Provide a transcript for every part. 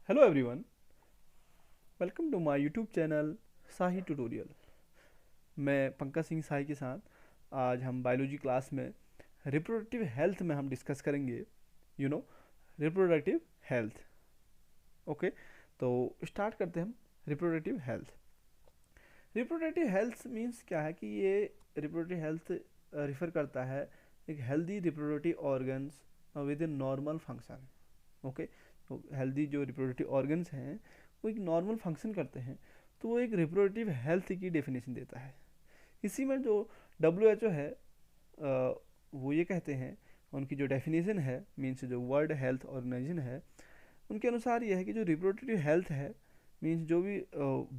Hello everyone, welcome to my YouTube channel Sahi tutorial. मैं पंकज सिंह साही के साथ आज हम बायोलॉजी क्लास में रिप्रोडक्टिव हेल्थ में हम डिस्कस करेंगे। You know reproductive health. Okay, तो स्टार्ट करते हैं हम। Reproductive health. Reproductive health means क्या है कि ये रिप्रोडक्टिव हेल्थ रिफ़र करता है एक healthy reproductive organs with in normal function. Okay, तो हेल्दी जो रिप्रोडक्टिव ऑर्गन्स हैं वो एक नॉर्मल फंक्शन करते हैं, तो वो एक रिप्रोडक्टिव हेल्थ की डेफिनेशन देता है। इसी में जो WHO है वो ये कहते हैं, उनकी जो डेफिनेशन है मीन्स जो वर्ल्ड हेल्थ ऑर्गेनाइजेशन है, उनके अनुसार यह है कि जो रिप्रोडक्टिव हेल्थ है मीन्स जो भी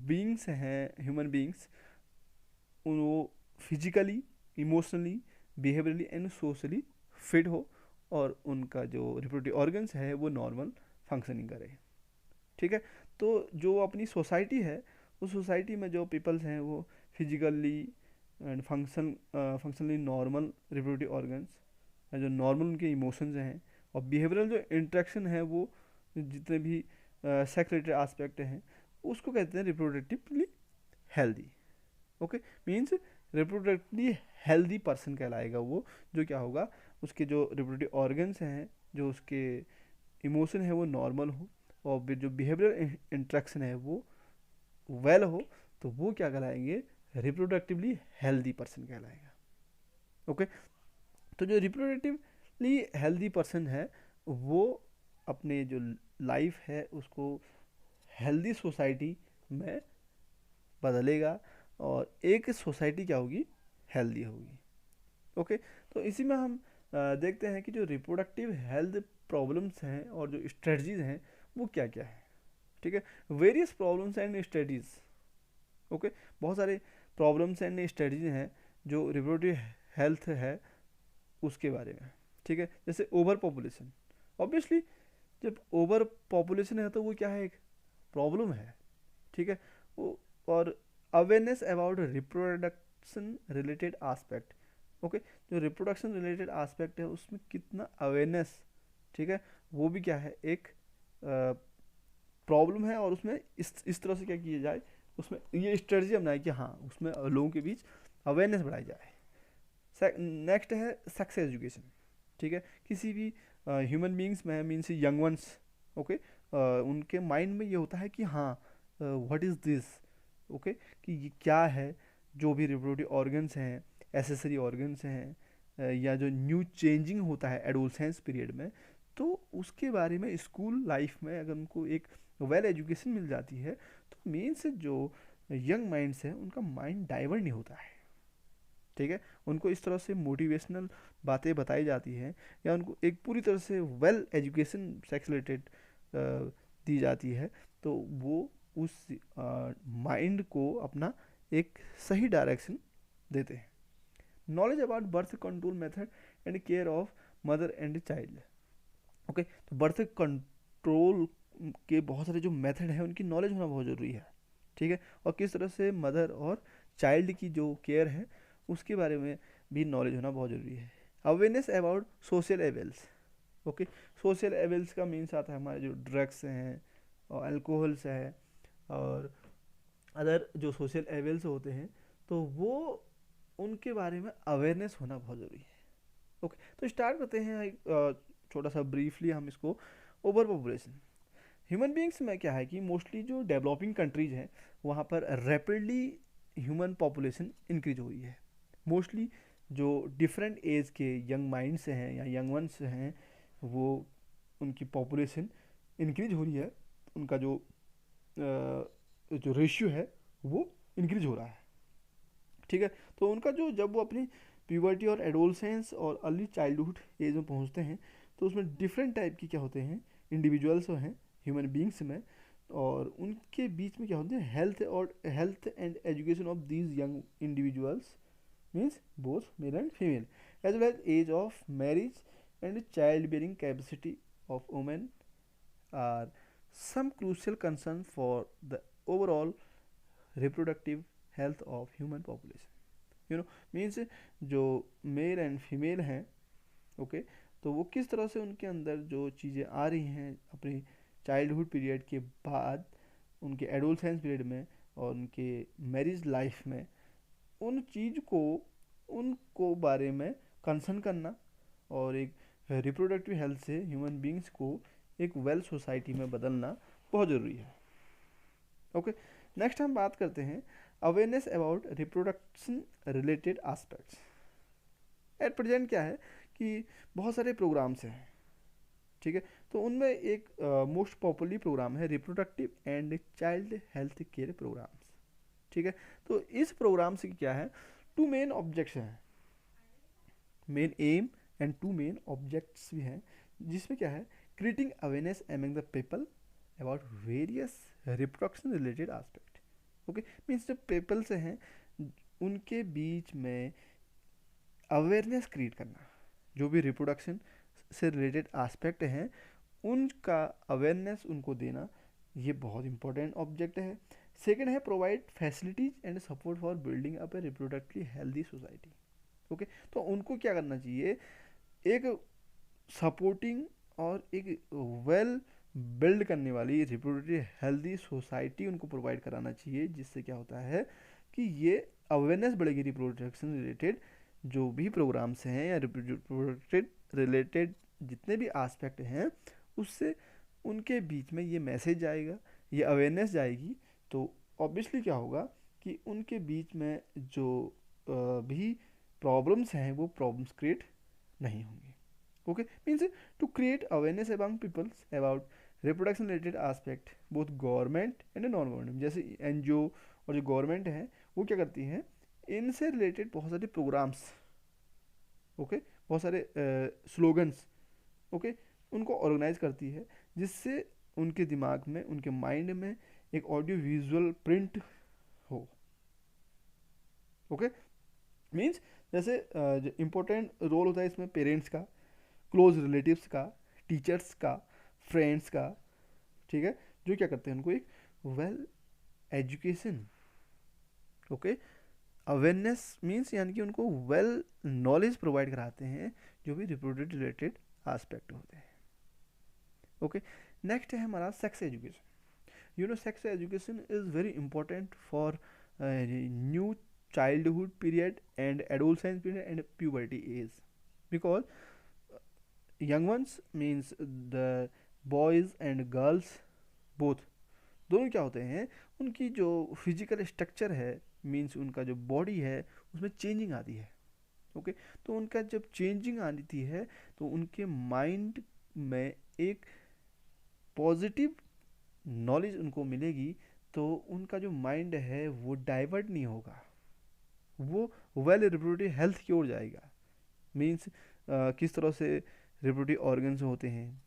बींग्स हैं, ह्यूमन बींग्स, उन वो physically, emotionally, behaviourally and socially fit हो और उनका जो रिप्रोडक्टिव ऑर्गन्स है वो नॉर्मल फंक्शनिंग करे। ठीक है, तो जो अपनी सोसाइटी है उस सोसाइटी में जो पीपल्स हैं वो physically and functionally normal reproductive organs, जो नॉर्मल उनके इमोशंस हैं, और बिहेवियरल जो इंट्रैक्शन है वो जितने भी सेक्स रिलेटेड आस्पेक्ट हैं उसको कहते हैं reproductively healthy. Okay, means reproductively healthy person कहलाएगा वो, जो क्या होगा, उसके जो रिप्रोडक्टिव ऑर्गन्स हैं, जो उसके इमोशन है वो नॉर्मल हो, और फिर जो बिहेवियरल इंट्रैक्शन है वो वेल हो, तो वो क्या कहलाएंगे, रिप्रोडक्टिवली हेल्दी पर्सन कहलाएगा। ओके, तो जो रिप्रोडक्टिवली हेल्दी पर्सन है वो अपने जो लाइफ है उसको हेल्दी सोसाइटी में बदलेगा, और एक सोसाइटी क्या होगी, हेल्दी होगी। ओके, तो इसी में हम देखते हैं कि जो रिप्रोडक्टिव हेल्थ प्रॉब्लम्स हैं और जो स्ट्रेटजीज हैं वो क्या क्या है। ठीक है, various problems and strategies. Okay, बहुत सारे प्रॉब्लम्स एंड स्ट्रेटजीज हैं जो रिप्रोडक्टिव हेल्थ है उसके बारे में। ठीक है, जैसे ओवर पॉपुलेशन। ऑब्वियसली जब ओवर पॉपुलेशन है तो वो क्या है, एक प्रॉब्लम है। ठीक है, वो, और awareness about reproduction related aspect. Okay, जो रिप्रोडक्शन रिलेटेड आस्पेक्ट है उसमें कितना अवेयरनेस, ठीक है, वो भी क्या है, एक प्रॉब्लम है, और उसमें इस तरह से क्या किया जाए, उसमें ये स्ट्रेटजी अपनाए कि हाँ उसमें लोगों के बीच अवेयरनेस बढ़ाई जाए। नेक्स्ट है सेक्स एजुकेशन। ठीक है, किसी भी ह्यूमन बींग्स में मीन्स यंग वंस, ओके, उनके माइंड में ये होता है कि हाँ व्हाट इज़ दिस, ओके, कि ये क्या है, जो भी रिप्रोडक्टिव ऑर्गन्स हैं, एसेसरी ऑर्गन्स हैं, या जो न्यू चेंजिंग होता है एडोलसेंस पीरियड में, तो उसके बारे में स्कूल लाइफ में अगर उनको एक वेल एजुकेशन मिल जाती है तो मेन से जो यंग माइंड्स हैं उनका माइंड डाइवर्ट नहीं होता है। ठीक है, उनको इस तरह से मोटिवेशनल बातें बताई जाती हैं, या उनको एक पूरी तरह से वेल एजुकेशन सेक्स रिलेटेड दी जाती है, तो वो उस माइंड को अपना एक सही डायरेक्शन देते हैं। Knowledge about birth control method and care of mother and child. Okay, तो बर्थ कंट्रोल के बहुत सारे जो मेथड हैं उनकी नॉलेज होना बहुत ज़रूरी है। ठीक है, और किस तरह से मदर और चाइल्ड की जो केयर है उसके बारे में भी नॉलेज होना बहुत ज़रूरी है। Awareness about social evils. Okay, social evils का मीन्स आता है हमारे जो ड्रग्स हैं और अल्कोहल्स है और अदर जो सोशल एवेल्स होते हैं, तो वो उनके बारे में अवेयरनेस होना बहुत ज़रूरी है। ओके, तो स्टार्ट करते हैं एक छोटा सा ब्रीफली हम इसको। Over population. ह्यूमन बींग्स में क्या है कि मोस्टली जो डेवलपिंग कंट्रीज हैं वहाँ पर रैपिडली ह्यूमन पॉपुलेशन इंक्रीज हो रही है। मोस्टली जो डिफरेंट एज के यंग माइंड्स हैं या यंग वंस हैं वो, उनकी पॉपुलेशन इंक्रीज हो रही है, उनका जो रेशियो है वो इंक्रीज हो रहा है। ठीक है, तो उनका जो जब वो अपनी प्यूबर्टी और एडोलसेंस और अर्ली चाइल्डहुड एज में पहुंचते हैं तो उसमें डिफरेंट टाइप की क्या होते हैं, इंडिविजुअल्स हैं ह्यूमन बींग्स में, और उनके बीच में क्या होते हैं, health and education of these young individuals means both male and female, as well as age of marriage and child bearing capacity of women are some crucial concern for the overall reproductive health of human population. Means जो mail and female हैं, okay, तो वो किस तरह से उनके अंदर जो चीज़ें आ रही हैं अपनी चाइल्डहुड पीरियड के बाद उनके एडोलसेंस पीरियड में और उनके मैरिज लाइफ में उन चीज़ को उनको बारे में कंसर्न करना और एक रिप्रोडक्टिव हेल्थ से ह्यूमन बींग्स को एक वेल सोसाइटी में बदलना बहुत ज़रूरी है। ओके, नेक्स्ट हम बात करते हैं awareness about reproduction related aspects. At present क्या है कि बहुत सारे प्रोग्राम्स हैं, ठीक है, तो उनमें एक मोस्ट पॉपुलर प्रोग्राम है reproductive and child health care programs, ठीक है। तो इस प्रोग्राम से क्या है, टू मेन ऑब्जेक्ट्स हैं, main aim and two main objects भी हैं, जिसमें क्या है, creating awareness among the people about various reproduction related aspect. Okay, means जो पीपल से हैं उनके बीच में अवेयरनेस क्रिएट करना, जो भी रिप्रोडक्शन से रिलेटेड एस्पेक्ट हैं उनका अवेयरनेस उनको देना, ये बहुत इंपॉर्टेंट ऑब्जेक्ट है। सेकेंड है provide facilities and support for building up A reproductively healthy society. Okay, तो उनको क्या करना चाहिए, एक सपोर्टिंग और एक वेल बिल्ड करने वाली रिप्रोडक्टिव हेल्दी सोसाइटी उनको प्रोवाइड कराना चाहिए, जिससे क्या होता है कि ये अवेयरनेस बढ़ेगी रिप्रोडक्शन रिलेटेड जो भी प्रोग्राम्स हैं या रिप्रोडक्टिव रिलेटेड जितने भी एस्पेक्ट हैं, उससे उनके बीच में ये मैसेज जाएगा, ये अवेयरनेस जाएगी, तो ऑब्वियसली क्या होगा कि उनके बीच में जो भी प्रॉब्लम्स हैं वो प्रॉब्लम्स क्रिएट नहीं होंगी। Okay, means to create awareness among peoples about reproduction related aspect both government and non government, जैसे एनजीओ और जो गवर्नमेंट हैं वो क्या करती हैं, इनसे रिलेटेड बहुत सारे प्रोग्राम्स, ओके, बहुत सारे स्लोगन्स, ओके, उनको ऑर्गेनाइज करती है, जिससे उनके दिमाग में, उनके माइंड में एक ऑडियो विजुअल प्रिंट हो। ओके, मीन्स जैसे इम्पोर्टेंट रोल होता है इसमें पेरेंट्स का, क्लोज रिलेटिव्स का, टीचर्स का, फ्रेंड्स का, ठीक है, जो क्या करते हैं उनको एक well education, okay, awareness means यानी कि उनको वेल नॉलेज प्रोवाइड कराते हैं जो भी रिप्रोडक्टिव रिलेटेड एस्पेक्ट होते हैं। ओके, नेक्स्ट है हमारा sex education. You know sex education is very important for new childhood period and adolescence period and puberty age, because young ones means the boys and girls both, दोनों क्या होते हैं, उनकी जो फिजिकल स्ट्रक्चर है, means उनका जो body है उसमें चेंजिंग आती है। ओके, तो उनका जब चेंजिंग आती है तो उनके माइंड में एक पॉजिटिव नॉलेज उनको मिलेगी, तो उनका जो माइंड है वो डाइवर्ट नहीं होगा, वो वेल रिप्रोडक्टिव हेल्थ की ओर जाएगा। मीन्स किस तरह से रिप्रोडक्टिव ऑर्गन्स होते हैं,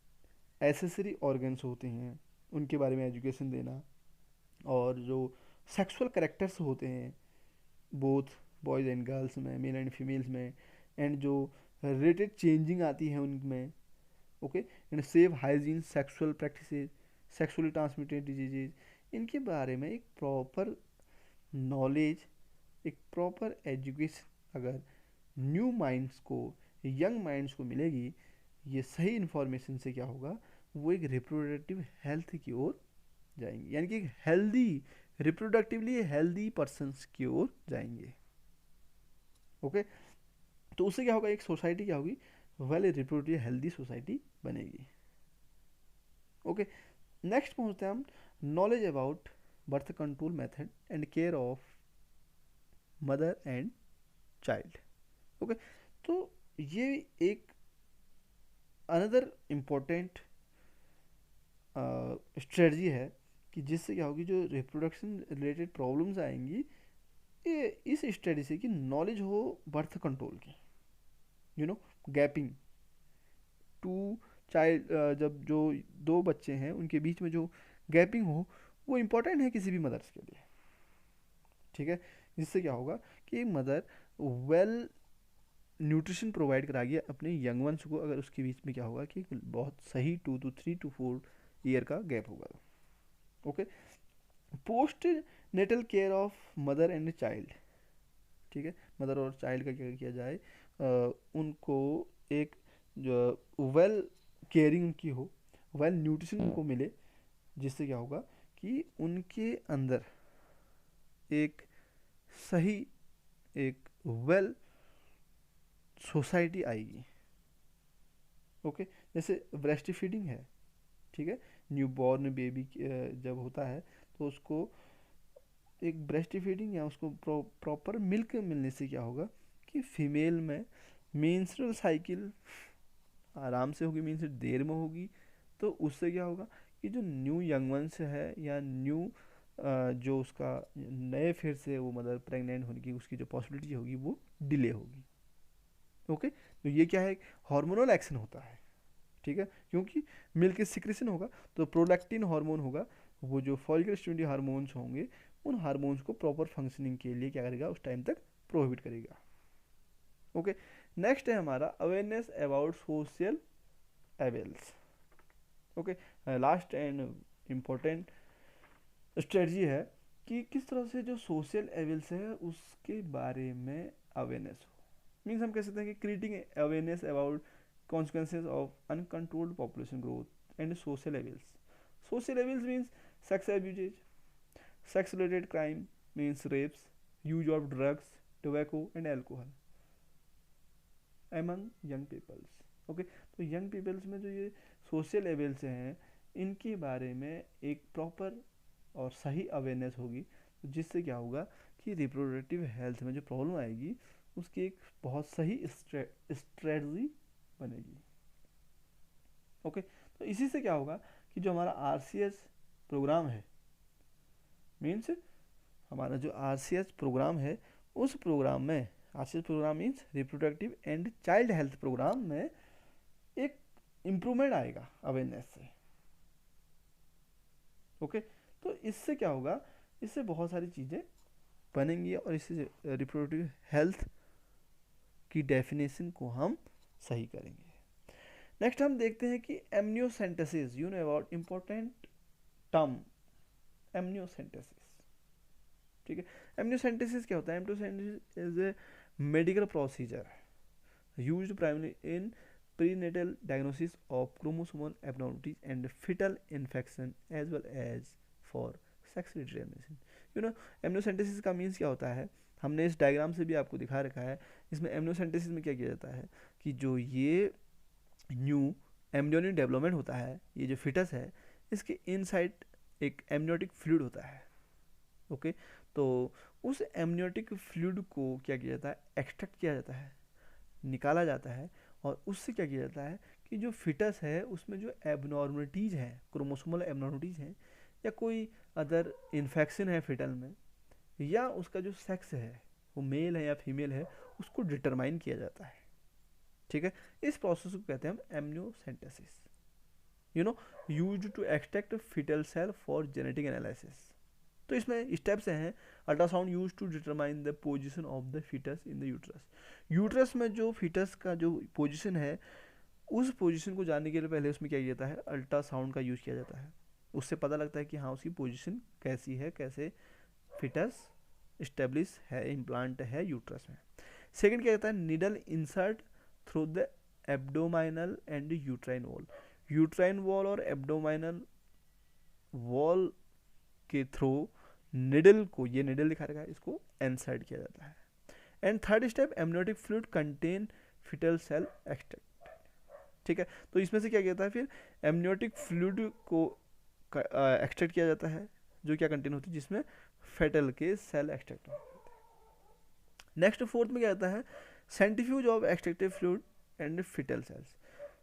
एसेसरी ऑर्गन्स होते हैं, उनके बारे में एजुकेशन देना, और जो सेक्सुअल करेक्टर्स होते हैं बोथ बॉयज़ एंड गर्ल्स में, मेल एंड फीमेल्स में, एंड जो रिलेटेड चेंजिंग आती है उनमें, okay, and safe hygiene, sexual practices, sexually transmitted diseases, इनके बारे में एक प्रॉपर नॉलेज, एक प्रॉपर एजुकेशन अगर न्यू माइंड्स को, यंग माइंड्स को मिलेगी, ये सही इन्फॉर्मेशन से क्या होगा, वो एक रिप्रोडक्टिव हेल्थ की ओर जाएंगे, यानी कि एक हेल्दी, रिप्रोडक्टिवली हेल्दी पर्सन्स की ओर जाएंगे। ओके, तो उससे क्या होगा, एक सोसाइटी क्या होगी, वेल रिप्रोडक्टिव हेल्दी सोसाइटी बनेगी। ओके, नेक्स्ट पहुंचते हैं हम knowledge about birth control method and care of mother and child. Okay, तो ये एक अनदर इम्पोर्टेंट स्ट्रेटजी है कि जिससे क्या होगी, जो रिप्रोडक्शन रिलेटेड प्रॉब्लम्स आएंगी, ये इस स्ट्रेटजी से कि नॉलेज हो बर्थ कंट्रोल की, you know, gapping two child, जब जो दो बच्चे हैं उनके बीच में जो गैपिंग हो, वो इम्पोर्टेंट है किसी भी मदर्स के लिए, ठीक है, जिससे क्या होगा कि मदर वेल न्यूट्रिशन प्रोवाइड कराएगी अपने यंग वंस को, अगर उसके बीच में क्या होगा कि बहुत सही 2 to 3 to 4 ईयर का गैप होगा। Okay, post natal care of mother and child, ठीक है, मदर और चाइल्ड का क्या किया जाए, उनको एक जो वेल केयरिंग उनकी हो, वेल न्यूट्रिशन उनको मिले, जिससे क्या होगा कि उनके अंदर एक सही, एक वेल सोसाइटी आएगी। ओके, जैसे ब्रेस्ट फीडिंग है, ठीक है, न्यू बॉर्न बेबी जब होता है तो उसको एक ब्रेस्ट फीडिंग या उसको प्रॉपर मिल्क मिलने से क्या होगा कि फीमेल में मेंस्ट्रुअल साइकिल आराम से होगी, मीन्स देर में होगी। तो उससे क्या होगा कि जो न्यू यंग वंस है या न्यू जो उसका नए फिर से वो मदर प्रेग्नेंट होने की उसकी जो पॉसिबिलिटी होगी वो डिले होगी। ओके, तो ये क्या है, हार्मोनल एक्शन होता है, ठीक है, क्योंकि मिल्क सिक्रेशन होगा तो प्रोलैक्टिन हार्मोन होगा, वो जो फॉलिकल स्टिमुलेटिंग हार्मोन्स होंगे उन हार्मोन्स को प्रॉपर फंक्शनिंग के लिए क्या करेगा, उस टाइम तक प्रोहिबिट करेगा। ओके, नेक्स्ट है हमारा awareness about social evils. Okay, last and important strategy है कि किस तरह से जो सोशल एवेल्स है उसके बारे में अवेयरनेस हो। मीन्स हम कह सकते हैं कि creating awareness about consequences of uncontrolled population growth and social evils. Social evils means sex abuse, sex related crime means rapes, use of drugs, tobacco and alcohol among young peoples. Okay, तो young peoples में जो ये social एवेल्स हैं इनके बारे में एक proper और सही अवेयरनेस होगी, जिससे क्या होगा कि रिप्रोडक्टिव हेल्थ में जो प्रॉब्लम आएगी उसकी एक बहुत सही स्ट्रेटजी बनेगी। ओके, तो इसी से क्या होगा कि जो हमारा आरसीएस प्रोग्राम है, मीन्स हमारा जो आरसीएस प्रोग्राम है उस प्रोग्राम में, RCS program means reproductive and child health program में एक इम्प्रूवमेंट आएगा अवेयरनेस से। ओके, तो इससे क्या होगा, इससे बहुत सारी चीज़ें बनेंगी और इससे रिप्रोडक्टिव हेल्थ की डेफिनेशन को हम सही करेंगे। नेक्स्ट हम देखते हैं कि amniocentesis, you know about important term amniocentesis, ठीक है। एमनियोसेंटेसिस क्या होता है, amniocentesis is a medical procedure used primary in prenatal diagnosis of chromosomal abnormalities and foetal infection as well as for sex determination. You know amniocentesis का means क्या होता है, हमने इस डायग्राम से भी आपको दिखा रखा है। इसमें एमनियोसेंटेसिस में क्या किया जाता है कि जो ये न्यू एम्ब्रियोनिक डेवलपमेंट होता है, ये जो फिटस है इसके इनसाइड एक एमनियोटिक फ्लूइड होता है। ओके, तो उस एमनियोटिक फ्लूइड को क्या किया जाता है, एक्सट्रैक्ट किया जाता है, निकाला जाता है, और उससे क्या किया जाता है कि जो फिटस है उसमें जो एबनॉर्मलिटीज़ हैं, क्रोमोसोमल एबनॉर्मलिटीज़ हैं या कोई अदर इन्फेक्शन है फिटल में, या उसका जो सेक्स है वो मेल है या फीमेल है, उसको डिटरमाइन किया जाता है, ठीक है। इस प्रोसेस को कहते हैं हम amniocentesis, you know used to extract foetal cell for genetic analysis. तो इसमें स्टेप्स हैं, ultrasound use to determine the position of the foetus in the uterus. Uterus में जो फीटस का जो पोजीशन है उस पोजीशन को जानने के लिए पहले उसमें क्या किया जाता है, अल्ट्रासाउंड का यूज किया जाता है। उससे पता लगता है कि हाँ उसकी पोजीशन कैसी है, कैसे फिटस इस्टेब्लिश है, इम्प्लांट है यूट्रस में। सेकेंड क्या कहता है, needle insert through the abdominal and uterine wall. Uterine wall और एब्डोमाइनल वॉल के थ्रू निडल को, ये निडल दिखा रखा है, इसको इंसर्ट किया जाता है। And third step, amniotic fluid contain foetal cell extract, ठीक है। तो इसमें से क्या कहता है, फिर एमनियोटिक फ्लूइड को एक्सट्रैक्ट किया जाता है जो क्या कंटेन होती है, जिसमें फेटल के सेल एक्सट्रैक्ट होते हैं। नेक्स्ट फोर्थ में क्या आता है, centrifuge of extractive fluid and foetal cells.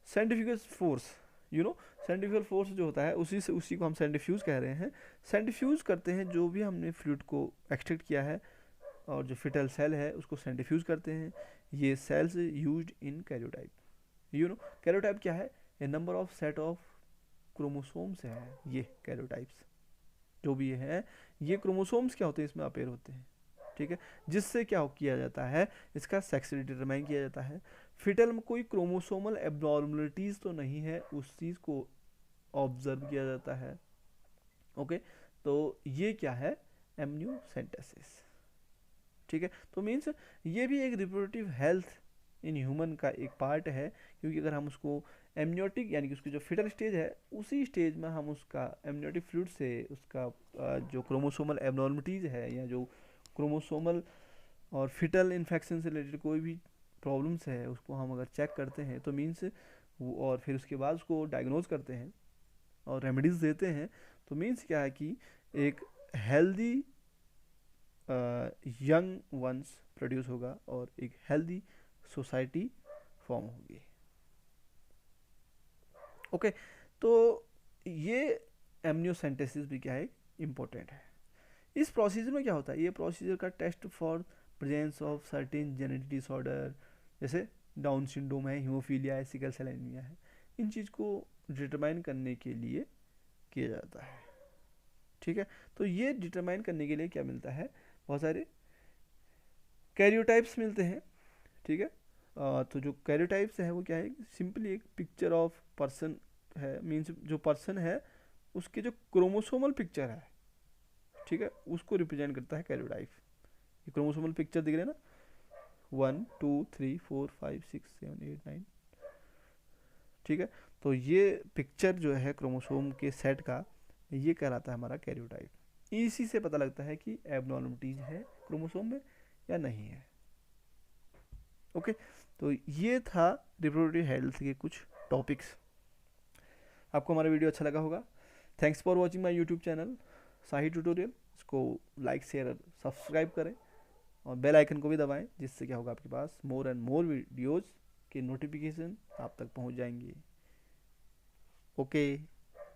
Centrifugal force, you know centrifugal force जो होता है उसी को हम सेंट्रीफ्यूज कह रहे हैं। सेंट्रीफ्यूज करते हैं जो भी हमने फ्लूइड को एक्सट्रैक्ट किया है और जो फिटल सेल है उसको सेंट्रीफ्यूज करते हैं। ये cells used in karyotype. You know karyotype क्या है, a number of set of chromosomes है, ये कैरियोटाइप्स जो भी है ये क्रोमोसोम्स क्या होते हैं इसमें अपेयर होते हैं, ठीक है। जिससे क्या किया जाता है, इसका सेक्स डिटरमाइन किया जाता है। फिटल में कोई क्रोमोसोमल एब्नॉर्मलिटीज तो नहीं है, उस चीज़ को ऑब्जर्व किया जाता है। ओके, तो ये क्या है, एमनियोसेंटेसिस, ठीक है। तो मीन्स ये भी एक रिप्रोडक्टिव हेल्थ इन ह्यूमन का एक पार्ट है, क्योंकि अगर हम उसको एमनियोटिक यानी कि उसकी जो फिटल स्टेज है, उसी स्टेज में हम उसका एमनियोटिक फ्लूइड से उसका जो क्रोमोसोमल एबनॉर्मलिटीज़ है या जो क्रोमोसोमल और फिटल इन्फेक्शन से रिलेटेड कोई भी प्रॉब्लम्स है उसको हम अगर चेक करते हैं तो मीन्स वो, और फिर उसके बाद उसको डायग्नोज करते हैं और रेमेडीज़ देते हैं, तो मीन्स क्या है कि एक हेल्दी यंग वंस प्रोड्यूस होगा और एक हेल्दी सोसाइटी फॉर्म होगी। ओके, तो ये एमनियोसेंटेसिस भी क्या है, इम्पोर्टेंट है। इस प्रोसीजर में क्या होता है, ये प्रोसीजर का test for presence of certain genetic disorder, जैसे डाउन सिंड्रोम है, हीमोफीलिया है, सिकल सेल एनीमिया है, इन चीज़ को डिटरमाइन करने के लिए किया जाता है। ठीक है, तो ये डिटरमाइन करने के लिए क्या मिलता है, बहुत सारे कैरियोटाइप्स मिलते हैं। ठीक है, तो जो कैरियोटाइप्स है वो क्या है, सिंपली एक पिक्चर ऑफ पर्सन है, मीन्स जो पर्सन है उसके जो क्रोमोसोमल पिक्चर है, ठीक है, उसको रिप्रेजेंट करता है कैरियोटाइप। ये क्रोमोसोमल पिक्चर दिख रहे हैं ना, 1 2 3 4 5 6 7 8 9, ठीक है, तो ये पिक्चर जो है क्रोमोसोम के सेट का, ये कहलाता है हमारा कैरियोटाइप। इसी से पता लगता है कि एबनॉर्मलिटीज है क्रोमोसोम में या नहीं है। ओके, तो ये था रिप्रोडक्टिव हेल्थ के कुछ टॉपिक्स। आपको हमारा वीडियो अच्छा लगा होगा। Thanks for watching my YouTube channel Sahi tutorial. इसको लाइक शेयर सब्सक्राइब करें और बेल आइकन को भी दबाएं, जिससे क्या होगा, आपके पास मोर एंड मोर वीडियोज़ के नोटिफिकेशन आप तक पहुंच जाएंगे। ओके।